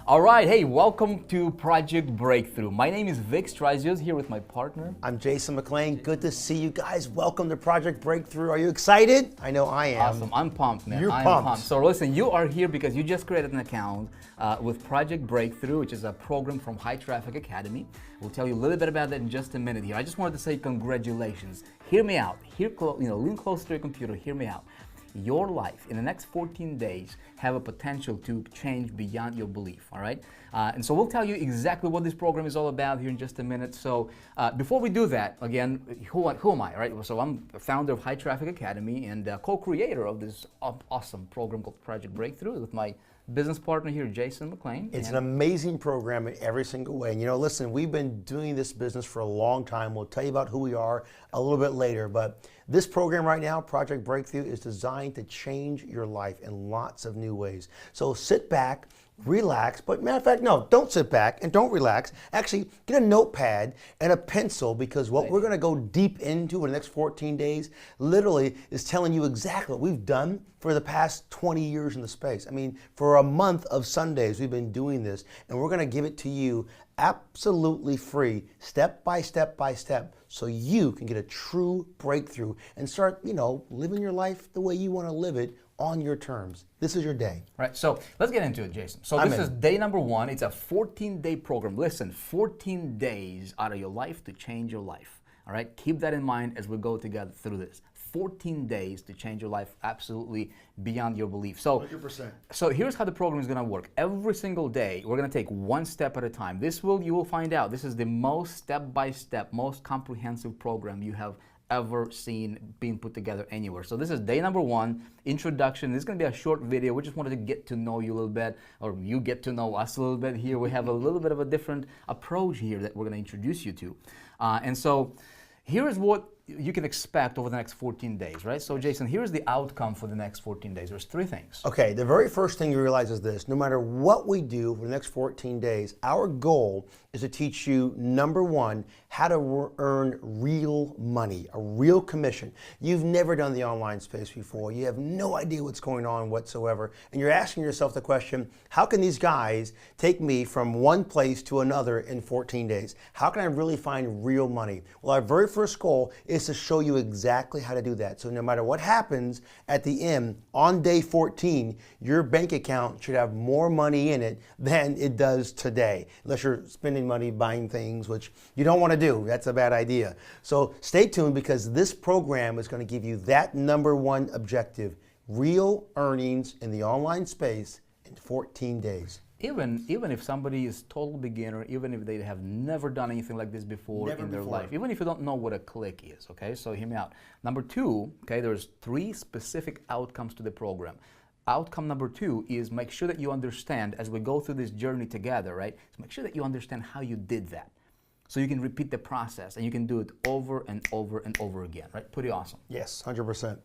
All right, hey, welcome to Project Breakthrough. My name is Vic Strazios, here with my partner. I'm Jason McLean. Good to see you guys. Welcome to Project Breakthrough. Are you excited? I know I am. Awesome, I'm pumped, man. You're I'm pumped. So listen, you are here because you just created an account with Project Breakthrough, which is a program from High Traffic Academy. We'll tell you a little bit about that in just a minute here. I just wanted to say congratulations. Hear me out. Lean close to your computer. Hear me out. Your life in the next 14 days have a potential to change beyond your belief, all right? And so we'll tell you exactly what this program is all about here in just a minute. So before we do that, again, who am I, right? So I'm the founder of High Traffic Academy and co-creator of this awesome program called Project Breakthrough with my business partner here, Jason McLean. It's an amazing program in every single way. And listen, we've been doing this business for a long time. We'll tell you about who we are a little bit later, but this program right now, Project Breakthrough, is designed to change your life in lots of new ways. So sit back, relax, but matter of fact, no, don't sit back and don't relax. Actually, get a notepad and a pencil, because what we're gonna go deep into in the next 14 days literally is telling you exactly what we've done for the past 20 years in the space. I mean, for a month of Sundays, we've been doing this, and we're gonna give it to you absolutely free, step by step by step, so you can get a true breakthrough and start, living your life the way you wanna live it on your terms. This is your day. Right, so let's get into it, Jason. So this is day number 1. It's a 14-day program. Listen, 14 days out of your life to change your life. All right, keep that in mind as we go together through this. 14 days to change your life absolutely beyond your belief. So, 100%. So here's how the program is going to work. Every single day, we're going to take one step at a time. You will find out, this is the most step-by-step, most comprehensive program you have ever seen being put together anywhere. So this is day number 1, introduction. This is going to be a short video. We just wanted to get to know you a little bit, or you get to know us a little bit here. We have a little bit of a different approach here that we're going to introduce you to. And so here is what you can expect over the next 14 days, right? So Jason, here's the outcome for the next 14 days. There's 3 things. Okay, the very first thing you realize is this: no matter what we do for the next 14 days, our goal is to teach you, number 1, how to earn real money, a real commission. You've never done the online space before. You have no idea what's going on whatsoever. And you're asking yourself the question, how can these guys take me from one place to another in 14 days? How can I really find real money? Well, our very first goal is to show you exactly how to do that. So no matter what happens at the end, on day 14, your bank account should have more money in it than it does today, unless you're spending money buying things, which you don't want to do. That's a bad idea. So stay tuned, because this program is going to give you that number 1 objective: real earnings in the online space in 14 days. Even if somebody is total beginner, even if they have never done anything like this before in their life, even if you don't know what a click is, okay? So hear me out. Number 2, okay, there's 3 specific outcomes to the program. Outcome number 2 is make sure that you understand, as we go through this journey together, right? So make sure that you understand how you did that, so you can repeat the process and you can do it over and over and over again, right? Pretty awesome. Yes, 100%.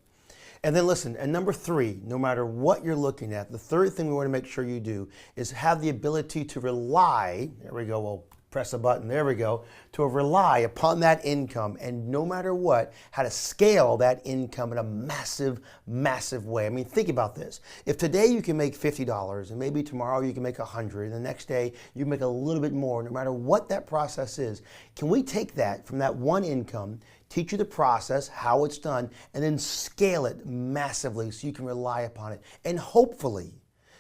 And then listen, and number 3, no matter what you're looking at, the third thing we want to make sure you do is have the ability to rely, there we go, we'll press a button, there we go, to rely upon that income, and no matter what, how to scale that income in a massive, massive way. I mean, think about this. If today you can make $50, and maybe tomorrow you can make $100, and the next day you make a little bit more, no matter what that process is, can we take that from that one income, teach you the process, how it's done, and then scale it massively so you can rely upon it. And hopefully,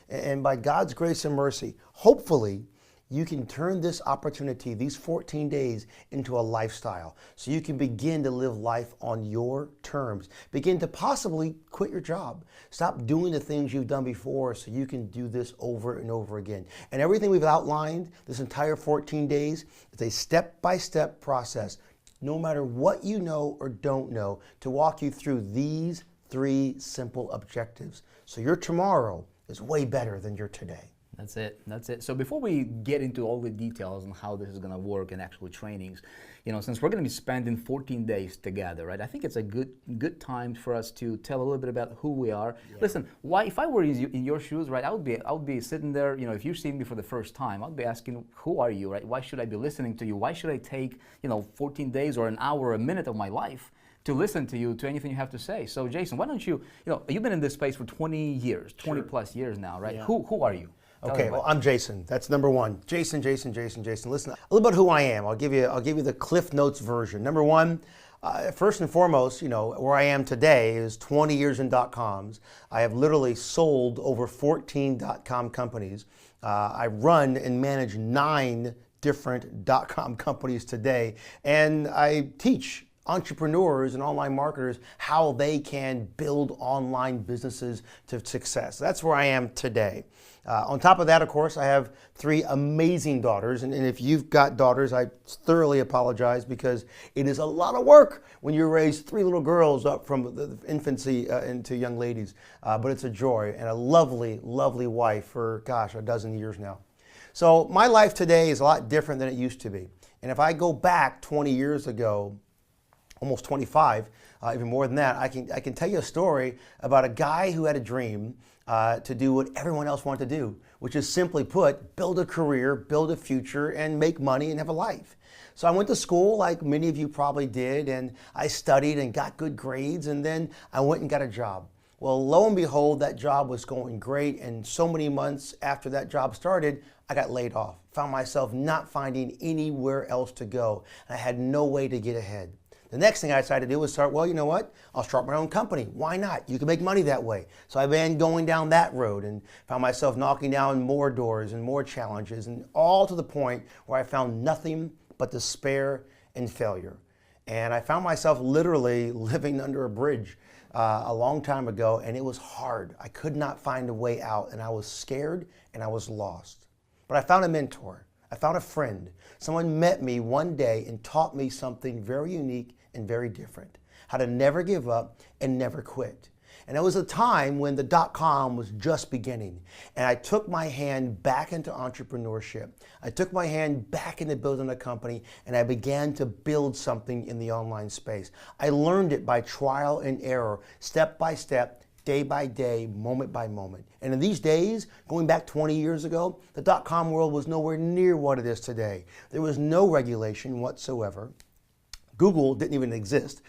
and by God's grace and mercy, hopefully, you can turn this opportunity, these 14 days, into a lifestyle, so you can begin to live life on your terms. Begin to possibly quit your job. Stop doing the things you've done before, so you can do this over and over again. And everything we've outlined this entire 14 days is a step-by-step process, no matter what you know or don't know, to walk you through these 3 simple objectives, so your tomorrow is way better than your today. That's it. That's it. So before we get into all the details on how this is going to work and actual trainings, since we're going to be spending 14 days together, right? I think it's a good time for us to tell a little bit about who we are. Yeah. Listen, if I were in your shoes, right? I would be sitting there. If you're seeing me for the first time, I'd be asking, who are you, right? Why should I be listening to you? Why should I take 14 days or an hour or a minute of my life to listen to you, to anything you have to say? So Jason, why don't you've been in this space for 20 years, 20 plus years now, right? Yeah. Who are you? Okay, well, I'm Jason. That's number one. Jason. Listen, a little bit who I am. I'll give you the Cliff Notes version. Number one, first and foremost, where I am today is 20 years in .coms. I have literally sold over 14 .com companies. I run and manage 9 different .com companies today, and I teach entrepreneurs and online marketers how they can build online businesses to success. That's where I am today. On top of that, of course, I have 3 amazing daughters, and if you've got daughters, I thoroughly apologize because it is a lot of work when you raise 3 little girls up from the infancy into young ladies, but it's a joy and a lovely, lovely wife for, gosh, a dozen years now. So my life today is a lot different than it used to be, and if I go back 20 years ago, almost 25, even more than that, I can tell you a story about a guy who had a dream to do what everyone else wanted to do, which is simply put, build a career, build a future, and make money and have a life. So I went to school like many of you probably did, and I studied and got good grades, and then I went and got a job. Well, lo and behold, that job was going great, and so many months after that job started, I got laid off. Found myself not finding anywhere else to go. I had no way to get ahead. The next thing I decided to do was start, well, you know what? I'll start my own company. Why not? You can make money that way. So I began going down that road and found myself knocking down more doors and more challenges, and all to the point where I found nothing but despair and failure. And I found myself literally living under a bridge a long time ago, and it was hard. I could not find a way out, and I was scared and I was lost. But I found a mentor. I found a friend. Someone met me one day and taught me something very unique and very different. How to never give up and never quit. And it was a time when the .com was just beginning. And I took my hand back into entrepreneurship. I took my hand back into building a company, and I began to build something in the online space. I learned it by trial and error, step by step, day by day, moment by moment. And in these days, going back 20 years ago, the .com world was nowhere near what it is today. There was no regulation whatsoever. Google didn't even exist.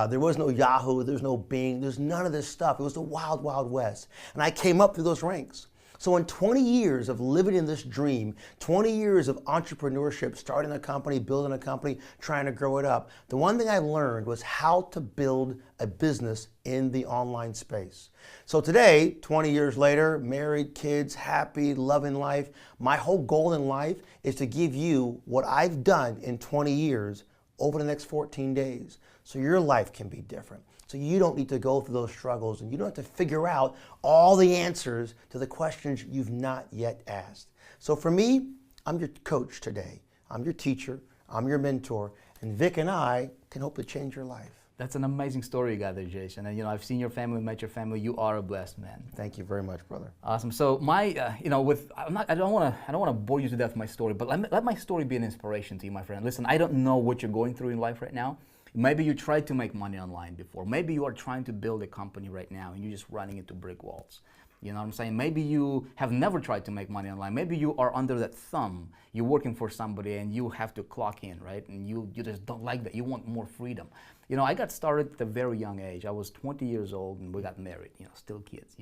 There was no Yahoo, there was no Bing, there's none of this stuff. It was the wild, wild west. And I came up through those ranks. So in 20 years of living in this dream, 20 years of entrepreneurship, starting a company, building a company, trying to grow it up, the one thing I learned was how to build a business in the online space. So today, 20 years later, married, kids, happy, loving life, my whole goal in life is to give you what I've done in 20 years over the next 14 days, so your life can be different. So you don't need to go through those struggles, and you don't have to figure out all the answers to the questions you've not yet asked. So for me, I'm your coach today. I'm your teacher, I'm your mentor, and Vic and I can hope to change your life. That's an amazing story you got there, Jason. And I've seen your family, met your family. You are a blessed man. Thank you very much, brother. Awesome. So I don't want to bore you to death with my story, but let my story be an inspiration to you, my friend. Listen, I don't know what you're going through in life right now. Maybe you tried to make money online before. Maybe you are trying to build a company right now and you're just running into brick walls. You know what I'm saying? Maybe you have never tried to make money online. Maybe you are under that thumb. You're working for somebody and you have to clock in, right? And you just don't like that. You want more freedom. I got started at a very young age. I was 20 years old and we got married, still kids,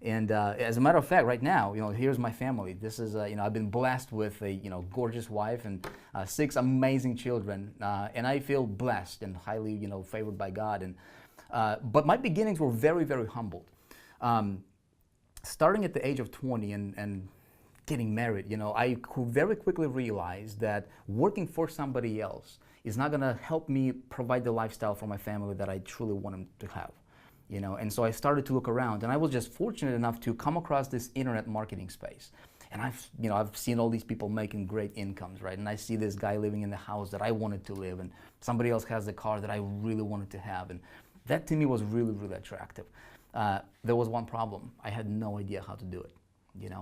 And as a matter of fact, right now, here's my family. This is, I've been blessed with a, gorgeous wife and 6 amazing children. And I feel blessed and highly, favored by God. And but my beginnings were very, very humbled. Starting at the age of 20 and getting married, I very quickly realized that working for somebody else is not going to help me provide the lifestyle for my family that I truly want them to have. And so I started to look around, and I was just fortunate enough to come across this internet marketing space. And I've seen all these people making great incomes, right? And I see this guy living in the house that I wanted to live, and somebody else has the car that I really wanted to have. And that to me was really, really attractive. There was one problem. I had no idea how to do it.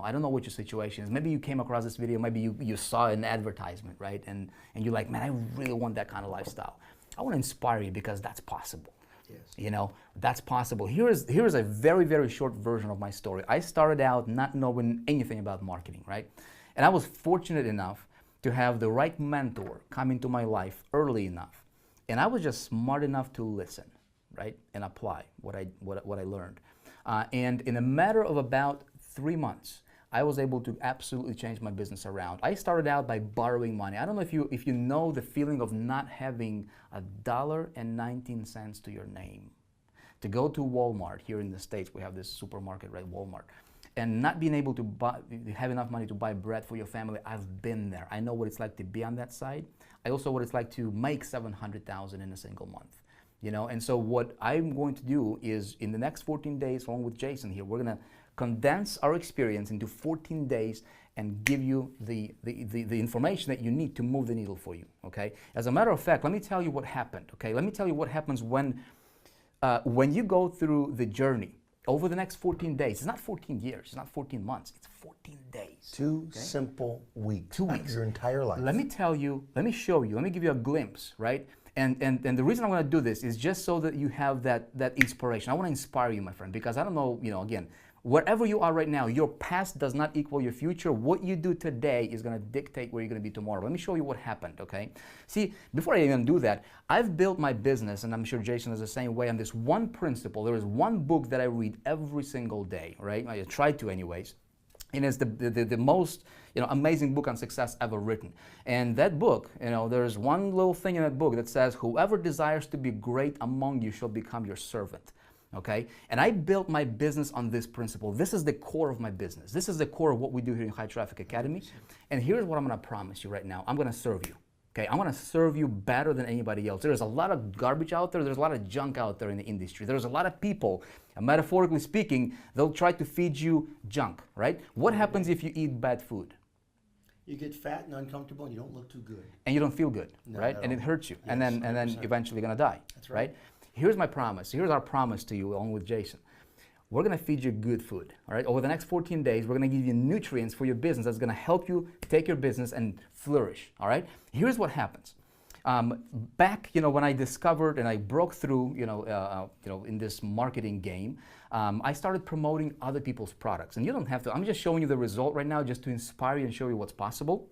I don't know what your situation is. Maybe you came across this video, maybe you saw an advertisement, right? And you're like, man, I really want that kind of lifestyle. I want to inspire you because that's possible. Yes. That's possible. Here's a very, very short version of my story. I started out not knowing anything about marketing, right? And I was fortunate enough to have the right mentor come into my life early enough. And I was just smart enough to listen, right? And apply what I learned. And in a matter of about 3 months, I was able to absolutely change my business around. I started out by borrowing money. I don't know if you know the feeling of not having $1.19 to your name. To go to Walmart, here in the States, we have this supermarket, right, Walmart, and not being able to have enough money to buy bread for your family. I've been there. I know what it's like to be on that side. I also know what it's like to make $700,000 in a single month. You know, and so what I'm going to do is in the next 14 days, along with Jason here, we're going to condense our experience into 14 days and give you the information that you need to move the needle for you, okay? As a matter of fact, let me tell you what happened, okay? Let me tell you what happens when you go through the journey over the next 14 days. It's not 14 years, it's not 14 months, it's 14 days. Two simple weeks. 2 weeks. Your entire life. Let me tell you, let me show you, let me give you a glimpse, right? And the reason I want to do this is just so that you have that inspiration. I want to inspire you, my friend, because I don't know, you know, again, wherever you are right now, your past does not equal your future. What you do today is going to dictate where you're going to be tomorrow. Let me show you what happened, okay? See, before I even do that, I've built my business, and I'm sure Jason is the same way, on this one principle. There is one book that I read every single day, right? I try to anyways. And it's the most, you know, amazing book on success ever written. And that book, you know, there's one little thing in that book that says, whoever desires to be great among you shall become your servant. Okay? And I built my business on this principle. This is the core of my business. This is the core of what we do here in High Traffic Academy. And here's what I'm going to promise you right now. I'm going to serve you. Okay, I'm going to serve you better than anybody else. There's a lot of garbage out there. There's a lot of junk out there in the industry. There's a lot of people, metaphorically speaking, they'll try to feed you junk, right? What happens if you eat bad food? You get fat and uncomfortable and you don't look too good. And you don't feel good, right? And it hurts you. Yes, and then eventually you're going to die, that's right? Here's my promise. Here's our promise to you, along with Jason. We're going to feed you good food, all right? Over the next 14 days, we're going to give you nutrients for your business that's going to help you take your business and flourish, all right? Here's what happens. Back, you know, when I discovered and I broke through, in this marketing game, I started promoting other people's products. And you don't have to. I'm just showing you the result right now just to inspire you and show you what's possible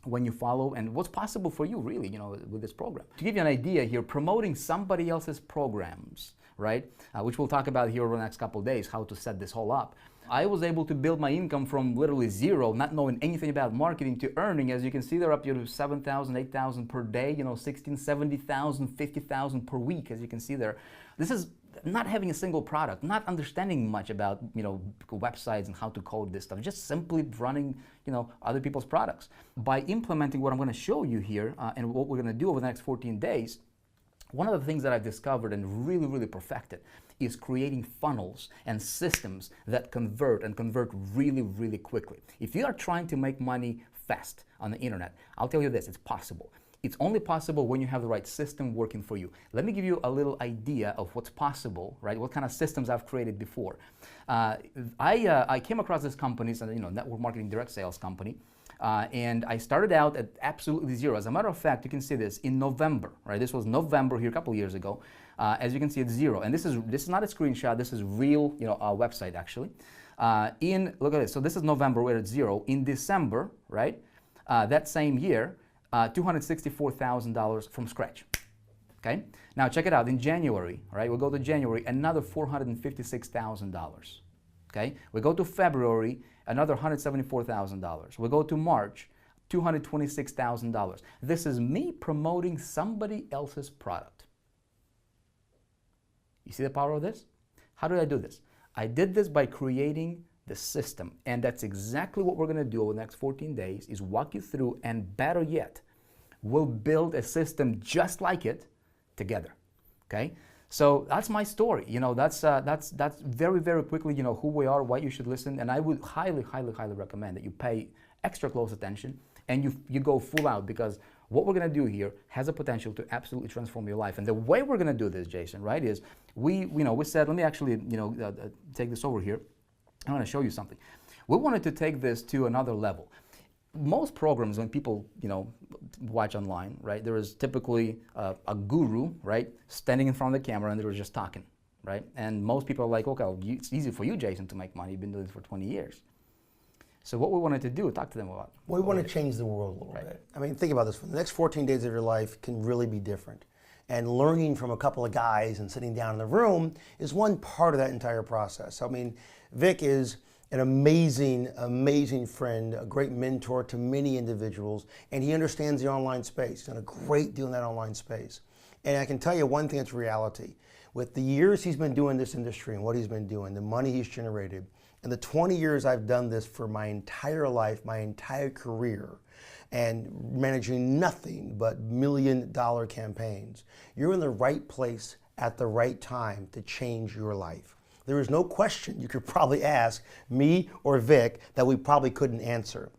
when you follow and what's possible for you, really, you know, with this program. To give you an idea here, promoting somebody else's programs, right, which we'll talk about here over the next couple of days, how to set this whole up. I was able to build my income from literally zero, not knowing anything about marketing, to earning, as you can see, they're up to 7,000, 8,000 per day, you know, 16, 70,000, 50,000 per week, as you can see there. This is not having a single product, not understanding much about, you know, websites and how to code this stuff, just simply running, you know, other people's products. By implementing what I'm going to show you here and what we're going to do over the next 14 days, one of the things that I've discovered and really, really perfected is creating funnels and systems that convert really, really quickly. If you are trying to make money fast on the internet, I'll tell you this, it's possible. It's only possible when you have the right system working for you. Let me give you a little idea of what's possible, right? What kind of systems I've created before. I came across this company, it's a network marketing direct sales company, and I started out at absolutely zero. As a matter of fact, you can see this in November, right? This was November here a couple of years ago. As you can see, it's zero. And this is not a screenshot. This is real, our website actually. Look at this. So this is November where it's zero. In December, right? That same year, $264,000 from scratch. Okay. Now check it out. In January, right? We'll go to January, another $456,000. Okay. We go to February, another $174,000. We go to March, $226,000. This is me promoting somebody else's product. You see the power of this? How did I do this? I did this by creating the system, and that's exactly what we're going to do over the next 14 days, is walk you through, and better yet, we'll build a system just like it together. Okay? So that's my story. That's very, very quickly, who we are, why you should listen, and I would highly, highly, highly recommend that you pay extra close attention and you go full out, because what we're going to do here has a potential to absolutely transform your life. And the way we're going to do this, Jason, right, is we said, let me actually, take this over here. I want to show you something. We wanted to take this to another level. Most programs, when people, watch online, right, there is typically a guru, right, standing in front of the camera, and they were just talking, right? And most people are like, okay, well, it's easy for you, Jason, to make money. You've been doing this for 20 years. So what we wanted to do, talk to them about. We want to change the world a little bit. I mean, think about this. The next 14 days of your life can really be different. And learning from a couple of guys and sitting down in the room is one part of that entire process. I mean, Vic is an amazing, amazing friend, a great mentor to many individuals, and he understands the online space. He's done a great deal in that online space. And I can tell you one thing that's reality. With the years he's been doing this industry and what he's been doing, the money he's generated, and the 20 years I've done this for my entire life, my entire career, and managing nothing but million-dollar campaigns, you're in the right place at the right time to change your life. There is no question you could probably ask me or Vic that we probably couldn't answer.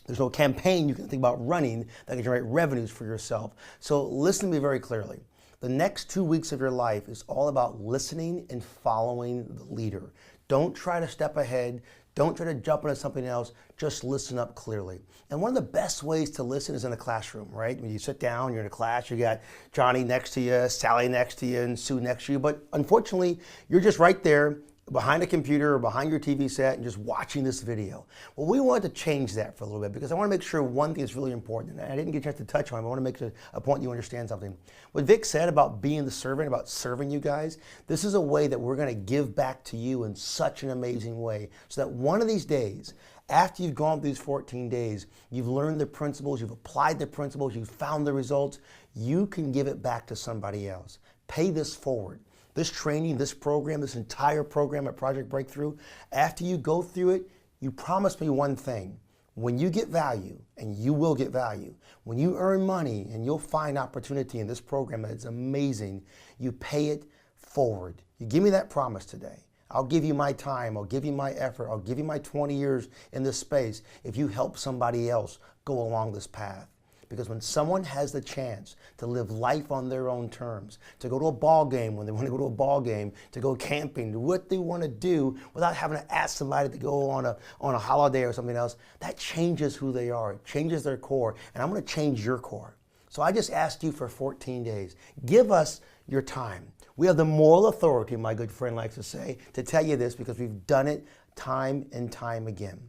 There's no campaign you can think about running that can generate revenues for yourself. So listen to me very clearly. The next 2 weeks of your life is all about listening and following the leader. Don't try to step ahead. Don't try to jump into something else. Just listen up clearly. And one of the best ways to listen is in a classroom, right? When you sit down, you're in a class, you got Johnny next to you, Sally next to you, and Sue next to you. But unfortunately, you're just right there behind a computer or behind your TV set and just watching this video. Well, we wanted to change that for a little bit because I want to make sure one thing is really important. And I didn't get a chance to touch on it. I want to make a point you understand something. What Vic said about being the servant, about serving you guys, this is a way that we're going to give back to you in such an amazing way so that one of these days, after you've gone through these 14 days, you've learned the principles, you've applied the principles, you've found the results, you can give it back to somebody else. Pay this forward. This training, this program, this entire program at Project Breakthrough, after you go through it, you promise me one thing. When you get value, and you will get value, when you earn money and you'll find opportunity in this program that is amazing, you pay it forward. You give me that promise today. I'll give you my time, I'll give you my effort, I'll give you my 20 years in this space if you help somebody else go along this path. Because when someone has the chance to live life on their own terms, to go to a ball game when they want to go to a ball game, to go camping, to what they want to do without having to ask somebody to go on a holiday or something else, that changes who they are. It changes their core. And I'm going to change your core. So I just asked you for 14 days. Give us your time. We have the moral authority, my good friend likes to say, to tell you this because we've done it time and time again.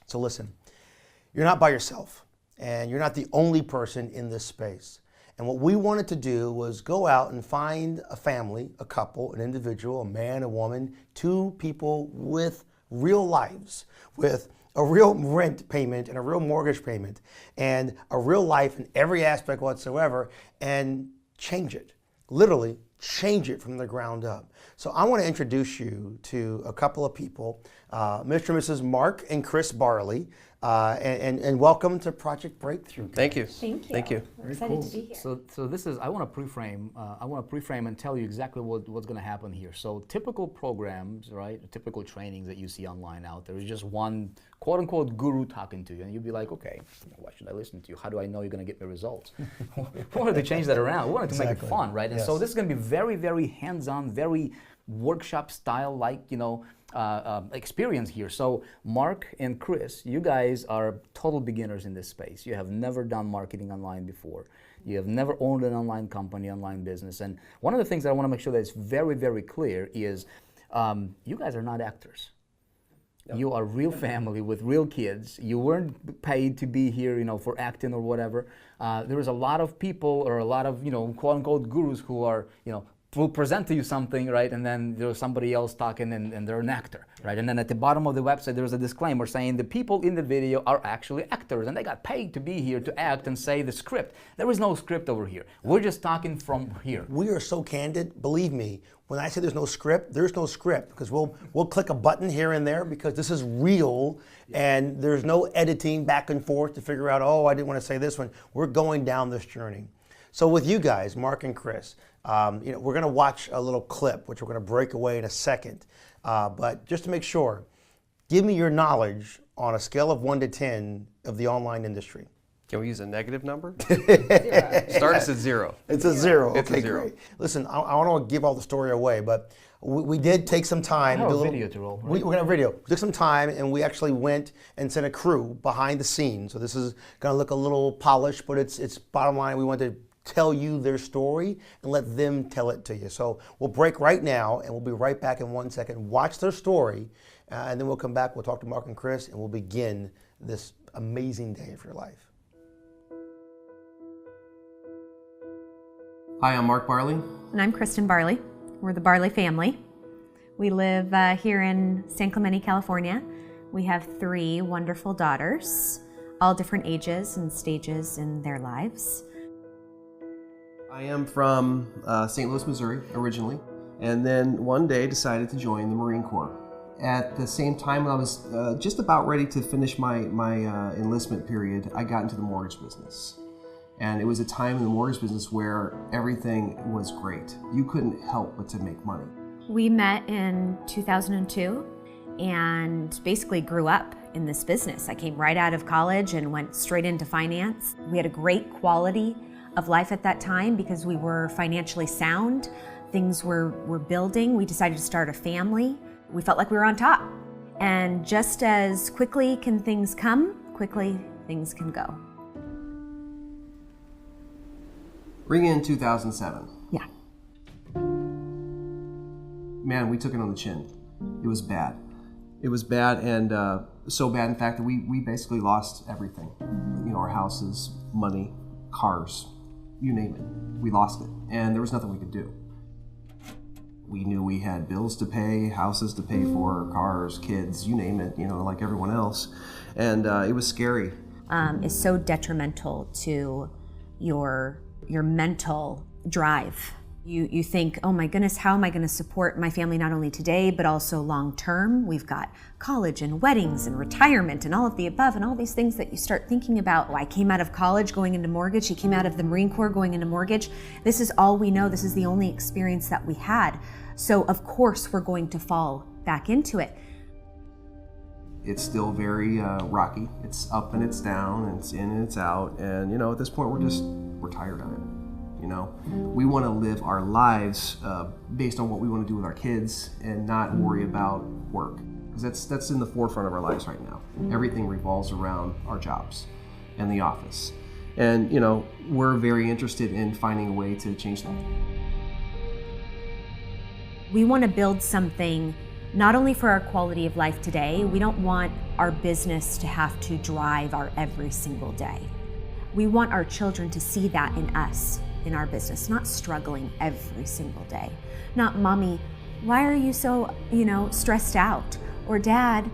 So listen, you're not by yourself. And you're not the only person in this space. And what we wanted to do was go out and find a family, a couple, an individual, a man, a woman, two people with real lives, with a real rent payment and a real mortgage payment and a real life in every aspect whatsoever, and change it. Literally change it from the ground up. So I want to introduce you to a couple of people, Mr. and Mrs. Mark and Chris Barley, and welcome to Project Breakthrough. Thank you. Thank you. Thank you. We're excited to be here. So this is, I want to pre-frame and tell you exactly what's going to happen here. So typical programs, right, typical trainings that you see online out there is just one quote unquote guru talking to you, and you'd be like, okay, why should I listen to you? How do I know you're going to get me results? We wanted to change that around. We wanted to make it fun, right? And so this is going to be very, very hands-on, very workshop style, like, experience here. So Mark and Chris, you guys are total beginners in this space. You have never done marketing online before. You have never owned an online company, online business. And one of the things that I want to make sure that is very, very clear is you guys are not actors. Yep. You are real family with real kids. You weren't paid to be here, for acting or whatever. There is a lot of people or a lot of, quote unquote gurus who are, will present to you something, right, and then there's somebody else talking and they're an actor, right? And then at the bottom of the website there's a disclaimer saying the people in the video are actually actors and they got paid to be here to act and say the script. There is no script over here. We're just talking from here. We are so candid, believe me, when I say there's no script because we'll click a button here and there because this is real and there's no editing back and forth to figure out, oh, I didn't want to say this one. We're going down this journey. So with you guys, Mark and Chris, we're going to watch a little clip, which we're going to break away in a second. But just to make sure, give me your knowledge on a scale of 1 to 10 of the online industry. Can we use a negative number? Zero. Start us at 0. It's a 0. It's okay, a 0. Great. Listen, I want to give all the story away, but we did take some time. I have a video to roll. Right? We're going to have a video. We took some time and we actually went and sent a crew behind the scenes. So this is going to look a little polished, but it's bottom line. We want to tell you their story and let them tell it to you. So we'll break right now and we'll be right back in 1 second. Watch their story and then we'll come back. We'll talk to Mark and Chris and we'll begin this amazing day of your life. Hi, I'm Mark Barley. And I'm Kristen Barley. We're the Barley family. We live here in San Clemente, California. We have 3 wonderful daughters, all different ages and stages in their lives. I am from St. Louis, Missouri, originally, and then one day decided to join the Marine Corps. At the same time, I was just about ready to finish my enlistment period. I got into the mortgage business. And it was a time in the mortgage business where everything was great. You couldn't help but to make money. We met in 2002 and basically grew up in this business. I came right out of college and went straight into finance. We had a great quality of life at that time because we were financially sound. Things were building. We decided to start a family. We felt like we were on top. And just as quickly can things come, quickly things can go. Ring in 2007. Yeah. Man, we took it on the chin. It was bad. It was bad, and so bad, in fact, that we basically lost everything. You know, our houses, money, cars, you name it. We lost it, and there was nothing we could do. We knew we had bills to pay, houses to pay for, cars, kids, you name it, you know, like everyone else. And it was scary. Is so detrimental to your mental drive. You think, oh my goodness, how am I going to support my family not only today, but also long term? We've got college and weddings and retirement and all of the above and all these things that you start thinking about. I came out of college going into mortgage. He came out of the Marine Corps going into mortgage. This is all we know. This is the only experience that we had. So of course we're going to fall back into it. It's still very rocky. It's up and it's down, and it's in and it's out. And you know, at this point, we're tired of it. You know, we want to live our lives based on what we want to do with our kids and not worry about work, because that's in the forefront of our lives right now. Everything revolves around our jobs and the office, and you know, we're very interested in finding a way to change that. We want to build something not only for our quality of life today. We don't want our business to have to drive our every single day. We want our children to see that in us, in our business, not struggling every single day. Not, Mommy, why are you so, stressed out? Or Dad,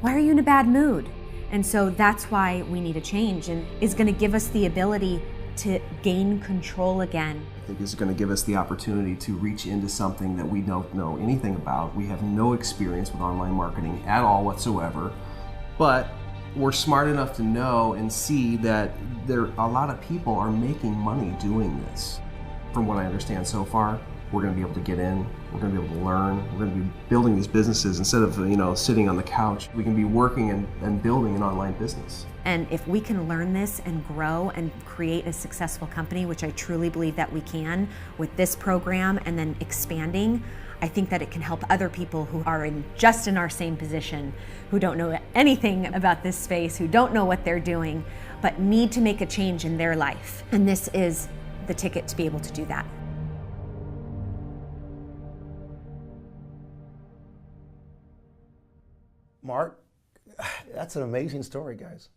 why are you in a bad mood? And so that's why we need a change, and is going to give us the ability to gain control again. I think it's going to give us the opportunity to reach into something that we don't know anything about. We have no experience with online marketing at all whatsoever, but we're smart enough to know and see that a lot of people are making money doing this. From what I understand so far, we're going to be able to get in, we're going to be able to learn, we're going to be building these businesses instead of sitting on the couch. We can be working and building an online business. And if we can learn this and grow and create a successful company, which I truly believe that we can with this program and then expanding, I think that it can help other people who are just in our same position, who don't know anything about this space, who don't know what they're doing, but need to make a change in their life. And this is the ticket to be able to do that. Mark, that's an amazing story, guys.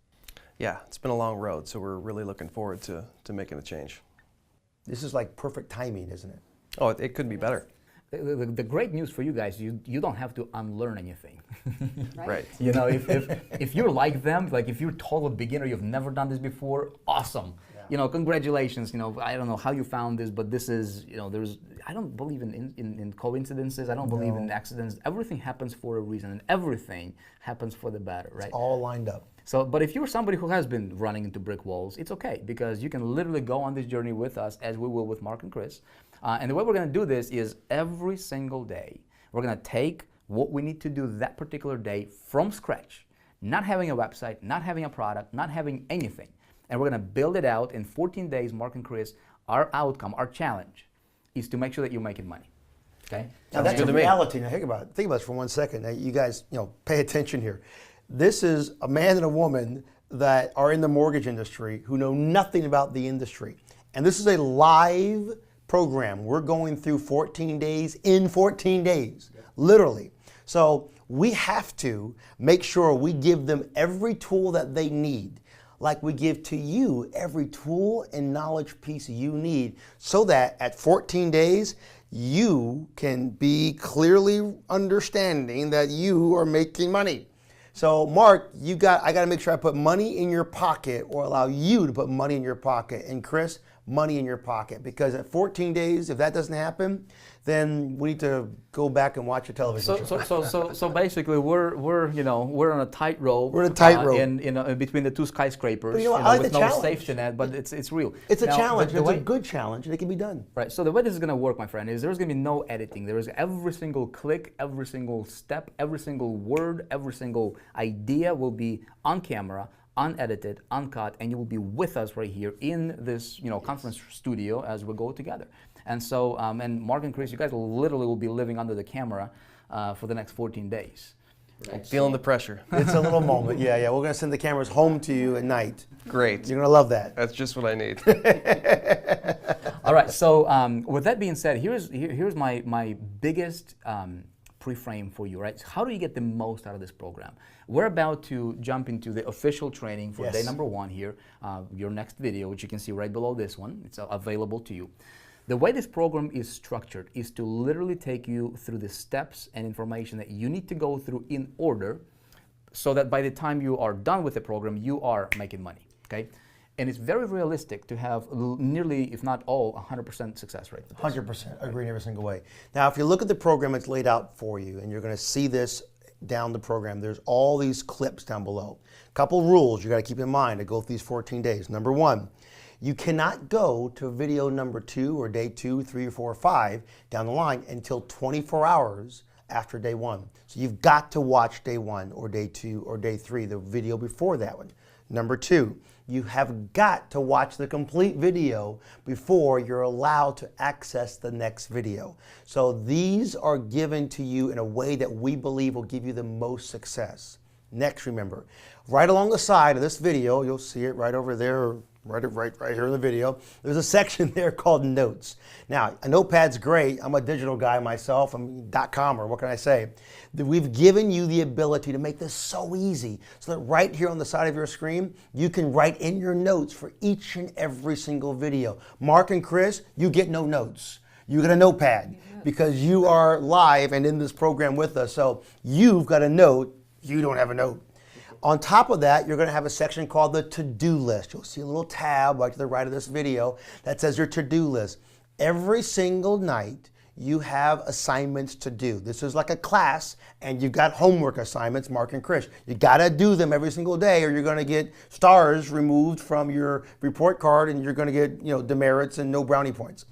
Yeah, it's been a long road, so we're really looking forward to making a change. This is like perfect timing, isn't it? Oh, it couldn't be better. The great news for you guys, you don't have to unlearn anything. Right. If you're like them, like if you're total beginner, you've never done this before, awesome. Yeah. Congratulations. I don't know how you found this, but this is, I don't believe in coincidences. I don't believe in accidents. Everything happens for a reason, and everything happens for the better, right? It's all lined up. So, but if you're somebody who has been running into brick walls, it's okay, because you can literally go on this journey with us, as we will with Mark and Chris. And the way we're going to do this is every single day, we're going to take what we need to do that particular day from scratch, not having a website, not having a product, not having anything. And we're going to build it out in 14 days. Mark and Chris, our outcome, our challenge is to make sure that you're making money. Okay? Now that's a reality. Now think about this for 1 second. Now you guys, pay attention here. This is a man and a woman that are in the mortgage industry who know nothing about the industry. And this is a live program. We're going through 14 days in 14 days, literally. So we have to make sure we give them every tool that they need, like we give to you every tool and knowledge piece you need, so that at 14 days, you can be clearly understanding that you are making money. So Mark, I got to make sure I put money in your pocket, or allow you to put money in your pocket. And Chris, money in your pocket, because at 14 days, if that doesn't happen, then we need to go back and watch a television show. So basically, we're on a tightrope. We're on a tightrope in between the two skyscrapers. But I like with the no challenge. safety net, but it's real. It's a Now, challenge. the It's way- a good challenge, and it can be done. Right. So the way this is going to work, my friend, is there's going to be no editing. There is every single click, every single step, every single word, every single idea will be on camera, unedited, uncut, and you will be with us right here in this, conference studio as we go together. And so, and Mark and Chris, you guys literally will be living under the camera for the next 14 days. I'm feeling the pressure. It's a little moment. Yeah. We're going to send the cameras home to you at night. Great. You're going to love that. That's just what I need. All right. So with that being said, here's my biggest pre-frame for you, right? How do you get the most out of this program? We're about to jump into the official training for day number 1 here, your next video, which you can see right below this one. It's available to you. The way this program is structured is to literally take you through the steps and information that you need to go through in order, so that by the time you are done with the program, you are making money, okay? And it's very realistic to have nearly, if not all, 100% success rate. 100%. Agree in every single way. Now, if you look at the program, it's laid out for you, and you're going to see this down the program. There's all these clips down below. Couple rules you got to keep in mind to go through these 14 days. Number 1, you cannot go to video number 2 or day 2, 3, 4, 5 down the line until 24 hours after day 1. So you've got to watch day 1 or day 2 or day 3, the video before that one. Number 2, you have got to watch the complete video before you're allowed to access the next video. So these are given to you in a way that we believe will give you the most success. Next, remember, right along the side of this video, you'll see it right over there, right here in the video, there's a section there called Notes. Now, a notepad's great. I'm a digital guy myself. I'm .com, or what can I say? We've given you the ability to make this so easy, so that right here on the side of your screen, you can write in your notes for each and every single video. Mark and Chris, you get no notes. You get a notepad because you are live and in this program with us. So you've got a note, you don't have a note. On top of that, you're going to have a section called the to-do list. You'll see a little tab right to the right of this video that says your to-do list. Every single night, you have assignments to do. This is like a class, and you've got homework assignments, Mark and Chris. You got to do them every single day, or you're going to get stars removed from your report card, and you're going to get demerits and no brownie points.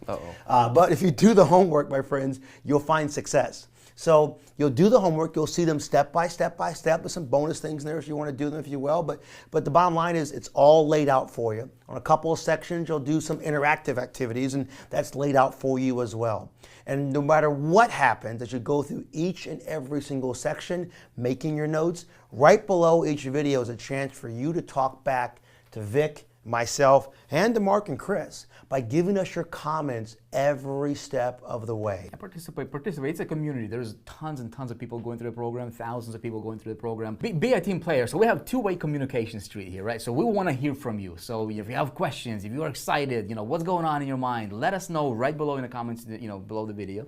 But if you do the homework, my friends, you'll find success. So you'll do the homework, you'll see them step by step with some bonus things in there if you want to do them, if you will. But the bottom line is it's all laid out for you. On a couple of sections, you'll do some interactive activities, and that's laid out for you as well. And no matter what happens as you go through each and every single section, making your notes, right below each video is a chance for you to talk back to Vic, myself, and to Mark and Chris by giving us your comments every step of the way. Yeah, participate. It's a community. There's tons and tons of people going through the program, thousands of people going through the program. Be a team player. So we have two-way communication street here, right? So we want to hear from you. So if you have questions, if you are excited, what's going on in your mind, let us know right below in the comments, below the video.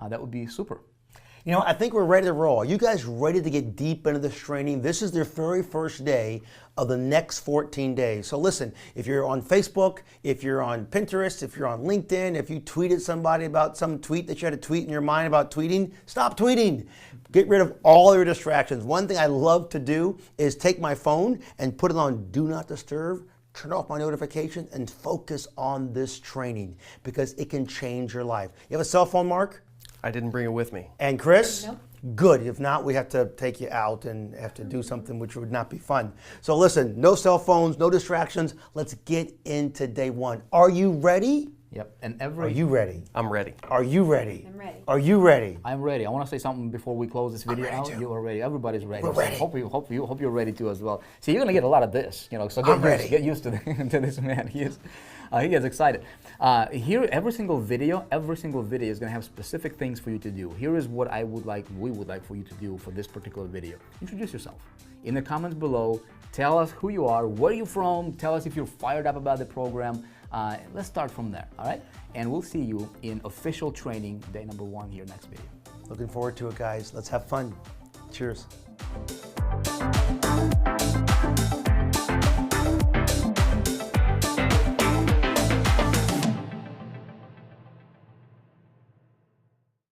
That would be super. I think we're ready to roll. Are you guys ready to get deep into this training? This is their very first day of the next 14 days. So listen, if you're on Facebook, if you're on Pinterest, if you're on LinkedIn, if you tweeted somebody about some tweet that you had a tweet in your mind about tweeting, stop tweeting. Get rid of all your distractions. One thing I love to do is take my phone and put it on Do Not Disturb, turn off my notifications, and focus on this training because it can change your life. You have a cell phone, Mark? I didn't bring it with me. And Chris? Nope. Good. If not, we have to take you out and have to do something which would not be fun. So listen, no cell phones, no distractions. Let's get into day 1. Are you ready? Yep. And Are you ready? I'm ready. Are you ready? I'm ready. Are you ready? I'm ready. I want to say something before we close this video out. too. You are ready. Everybody's ready. We're ready. So hope you're ready too as well. See, you're gonna get a lot of this. So get used to this man. He gets excited. Here, every single video is gonna have specific things for you to do. Here is what we would like for you to do for this particular video. Introduce yourself. In the comments below, tell us who you are, where you're from, tell us if you're fired up about the program. Let's start from there, all right? And we'll see you in official training day number 1 here next video. Looking forward to it, guys. Let's have fun. Cheers.